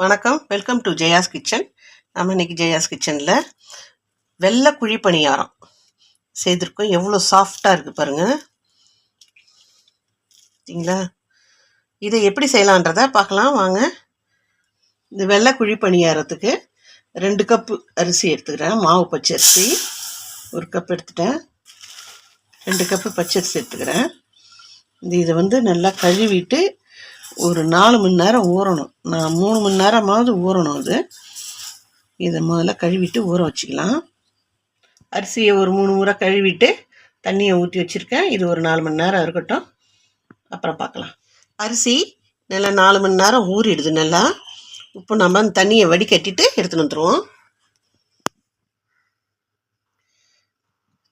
வணக்கம், welcome to Jaya's kitchen. நம்ம இன்னைக்கு ஜெயாஸ் கிச்சனில் வெள்ளை குழி பணியாரம் செய்திருக்கோம். எவ்வளோ சாஃப்டாக இருக்குது பாருங்கள். சரிங்களா? இதை எப்படி செய்யலான்றதை பார்க்கலாம் வாங்க. இந்த வெள்ளை குழி பணியாரத்துக்கு 2 கப்பு அரிசி எடுத்துக்கிறேன். மாவு பச்சரிசி 1 கப் எடுத்துட்டேன். 2 கப்பு பச்சரிசி எடுத்துக்கிறேன். இதை நல்லா கழுவிட்டு ஒரு 4 மணி நேரம் ஊறணும். நான் 3 மணி நேரமாவது ஊறணும். இதை முதல்ல கழுவிட்டு ஊற வச்சுக்கலாம். அரிசியை ஒரு 3 முறை கழுவிட்டு தண்ணியை ஊற்றி வச்சுருக்கேன். இது ஒரு 4 மணி நேரம் இருக்கட்டும், அப்புறம் பார்க்கலாம். அரிசி நல்லா 4 மணி நேரம் ஊறிடுது நல்லா. இப்போ நம்ம அந்த தண்ணியை வடிகட்டிட்டு எடுத்துன்னு வந்துடுவோம்.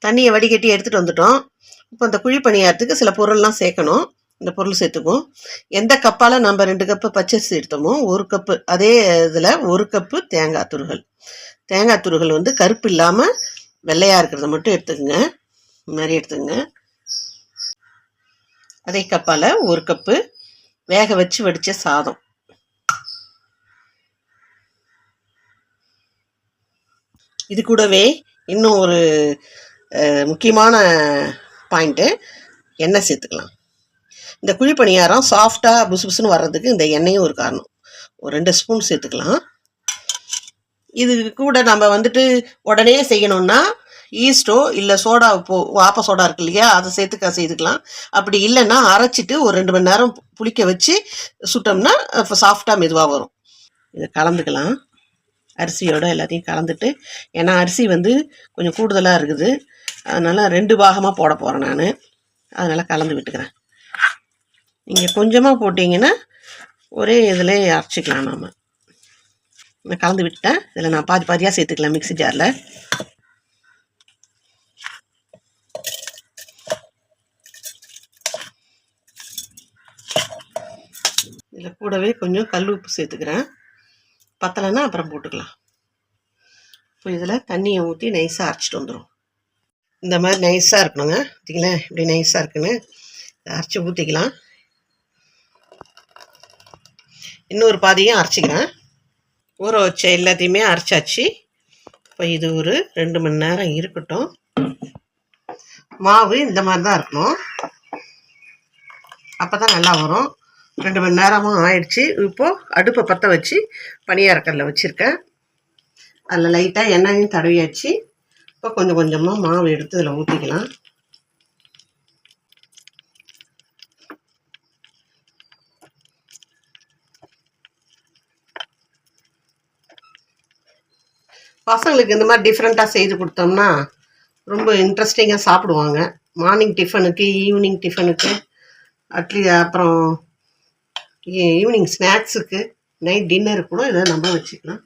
தண்ணியை வடிகட்டி எடுத்துகிட்டு வந்துட்டோம். இப்போ இந்த குழி பணியாரத்துக்கு சில பொருள்லாம் சேர்க்கணும். இந்த பொருள் சேர்த்துக்குவோம். எந்த கப்பால் நம்ம 2 கப்பு பச்சரிசி எடுத்தோமோ 1 கப்பு, அதே இதில் 1 கப்பு தேங்காய் துருகல். தேங்காய் துருகல் கருப்பு இல்லாமல் வெள்ளையாக இருக்கிறத மட்டும் எடுத்துக்கோங்க. இந்த மாதிரி எடுத்துக்கோங்க. அதே கப்பால் 1 கப்பு வேக வச்சு வடித்த சாதம். இது கூடவே இன்னும் ஒரு முக்கியமான பாயிண்ட்டு, எண்ணெய் சேர்த்துக்கலாம். இந்த குழி பணியாரம் சாஃப்டாக புசுபுசுன்னு வர்றதுக்கு இந்த எண்ணெயும் ஒரு காரணம். ஒரு 2 ஸ்பூன் சேர்த்துக்கலாம். இது கூட நம்ம உடனே செய்யணும்னா ஈஸ்டோ இல்லை சோடா வாப்ப சோடா இருக்கு இல்லையா, அதை செய்துக்கலாம். அப்படி இல்லைன்னா அரைச்சிட்டு ஒரு 2 மணி நேரம் புளிக்க வச்சு சுட்டோம்னா இப்போ சாஃப்டாக மெதுவாக வரும். இதை கலந்துக்கலாம். அரிசியோட எல்லாத்தையும் கலந்துட்டு, ஏன்னா அரிசி கொஞ்சம் கூடுதலாக இருக்குது, அதனால் 2 பாகமாக போட போகிறேன் நான். அதனால் கலந்து விட்டுக்கிறேன். நீங்கள் கொஞ்சமாக போட்டிங்கன்னா ஒரே இதில் அரைச்சிக்கலாம். நான் கலந்து விட்டுட்டேன். இதில் நான் பாதி பாதியாக சேர்த்துக்கலாம் மிக்ஸி ஜாரில். இதில் கூடவே கொஞ்சம் கல் உப்பு சேர்த்துக்கிறேன். பத்தலைன்னா அப்புறம் போட்டுக்கலாம். இப்போ இதில் தண்ணியை ஊற்றி நைஸாக அரைச்சிட்டு வந்துடும். இந்த மாதிரி நைஸாக இருக்கணுங்க. பார்த்தீங்களா இப்படி நைஸாக இருக்குன்னு அரைச்சி ஊற்றிக்கலாம். இன்னொரு பாதியும் அரைச்சிக்கிறேன். ஊற வச்ச எல்லாத்தையுமே அரைச்சாச்சு. இப்போ இது ஒரு 2 மணி நேரம் இருக்கட்டும். மாவு இந்த மாதிரி தான் இருக்கணும், அப்போ தான் நல்லா வரும். 2 மணி நேரமும் ஆயிடுச்சு. இப்போது அடுப்பை பற்ற வச்சு பணியாரக்கல்ல வச்சுருக்கேன். அதில் லைட்டாக எண்ணெயும் தடவியாச்சு. இப்போ கொஞ்சம் கொஞ்சமாக மாவு எடுத்து இதில் ஊற்றிக்கலாம். பசங்களுக்கு இந்த மாதிரி டிஃப்ரெண்ட்டாக செய்து கொடுத்தோம்னா ரொம்ப இன்ட்ரெஸ்டிங்காக சாப்பிடுவாங்க. மார்னிங் டிஃபனுக்கு, ஈவினிங் டிஃபனுக்கு, அப்புறம் ஈவினிங் ஸ்நாக்ஸுக்கு, நைட் டின்னருக்கு கூட இதை நம்ம வச்சுக்கலாம்.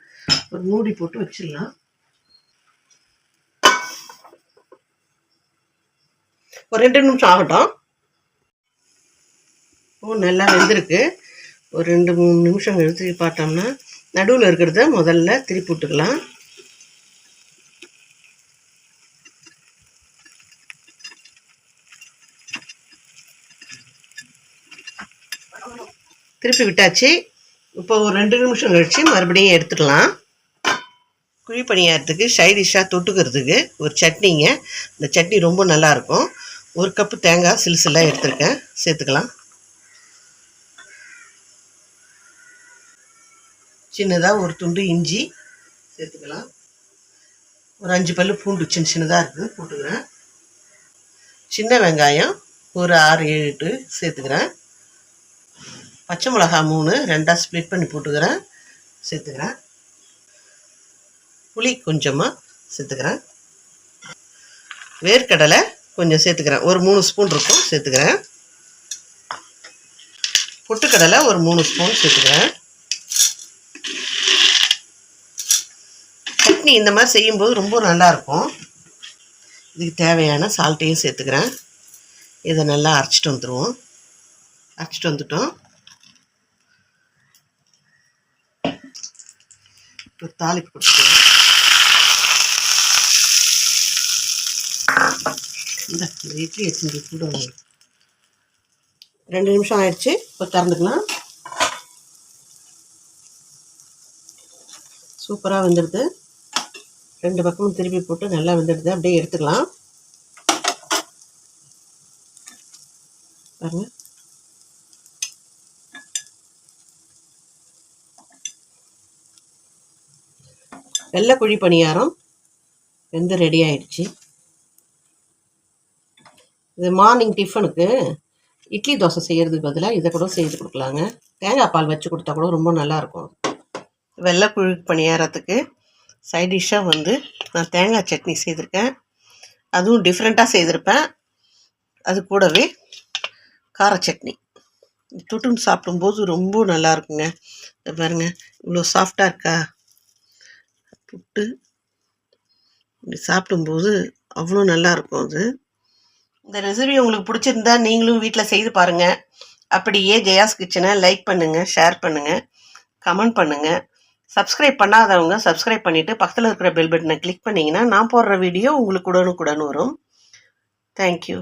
ஒரு மூடி போட்டு வச்சிடலாம். ஒரு 2 நிமிஷம் ஆகட்டும். நல்லா வெந்திருக்கு. ஒரு 2-3 நிமிஷம் எடுத்து பார்த்தோம்னா நடுவில் இருக்கிறத முதல்ல திருப்பி விட்டுக்கலாம். திருப்பி விட்டாச்சு. இப்போ ஒரு 2 நிமிஷம் கழித்து மறுபடியும் எடுத்துக்கலாம். குழி பணியாரத்துக்கு சைடிஷ்ஷாக தொட்டுக்கிறதுக்கு ஒரு சட்னிங்க. இந்த சட்னி ரொம்ப நல்லாயிருக்கும். 1 கப்பு தேங்காய் சிலுசிலாக எடுத்துருக்கேன், சேர்த்துக்கலாம். சின்னதாக ஒரு துண்டு இஞ்சி சேர்த்துக்கலாம். ஒரு 5 பல்லு பூண்டு சின்னதாக இருக்குது, போட்டுக்கிறேன். சின்ன வெங்காயம் ஒரு 6-7 சேர்த்துக்கிறேன். பச்சை மிளகா 3 2ஆக ஸ்ப்ளிட் பண்ணி போட்டுக்கிறேன், சேர்த்துக்கிறேன். புளி கொஞ்சமாக சேர்த்துக்கிறேன். வேர்க்கடலை கொஞ்சம் சேர்த்துக்கிறேன், ஒரு 3 ஸ்பூன் இருக்கும், சேர்த்துக்கிறேன். பொட்டுக்கடலை ஒரு 3 ஸ்பூன் சேர்த்துக்கிறேன். சட்னி இந்த மாதிரி செய்யும்போது ரொம்ப நல்லாயிருக்கும். இதுக்கு தேவையான சால்ட்டையும் சேர்த்துக்கிறேன். இதை நல்லா அரைச்சிட்டு வந்துடுவோம். அரைச்சிட்டு வந்துட்டோம். இப்போ தாளிப்பு கொடுத்துக்கலாம். இந்த இட்லி வச்சு கூட 2 நிமிஷம் ஆயிடுச்சு. இப்போ திறந்துக்கலாம். சூப்பராக வெந்துடுது. 2 பக்கமும் திருப்பி போட்டு நல்லா வெந்துடுது. அப்படியே எடுத்துக்கலாம். பாருங்கள். வெள்ளை குழி பணியாரம் வெந்து ரெடி ஆயிடுச்சு. இது மார்னிங் டிஃபனுக்கு இட்லி தோசை செய்கிறதுக்கு பதிலாக இதை கூட செய்து கொடுக்கலாங்க. தேங்காய் பால் வச்சு கொடுத்தா கூட ரொம்ப நல்லாயிருக்கும். வெள்ளை குழி பணியாரத்துக்கு சைட் டிஷ்ஷாக வந்து நான் தேங்காய் சட்னி செய்திருக்கேன். அதுவும் டிஃப்ரெண்ட்டாக செய்திருப்பேன். அது கூடவே கார சட்னி தொட்டுன்னு சாப்பிடும்போது ரொம்ப நல்லாயிருக்குங்க. பாருங்கள், இவ்வளோ சாஃப்டாக இருக்கா புட்டு. இப்படி சாப்பிடும்போது அவ்வளோ நல்லாயிருக்கும் அது. இந்த ரெசிபி உங்களுக்கு பிடிச்சிருந்தா நீங்களும் வீட்டில் செய்து பாருங்கள். அப்படியே ஜெயாஸ் கிச்சனை லைக் பண்ணுங்கள், ஷேர் பண்ணுங்கள், கமெண்ட் பண்ணுங்கள். சப்ஸ்கிரைப் பண்ணாதவங்க சப்ஸ்கிரைப் பண்ணிவிட்டு பக்கத்தில் இருக்கிற பெல் பட்டனை கிளிக் பண்ணிங்கன்னா நான் போடுற வீடியோ உங்களுக்கு உடனுக்குடன் வரும். தேங்க்யூ.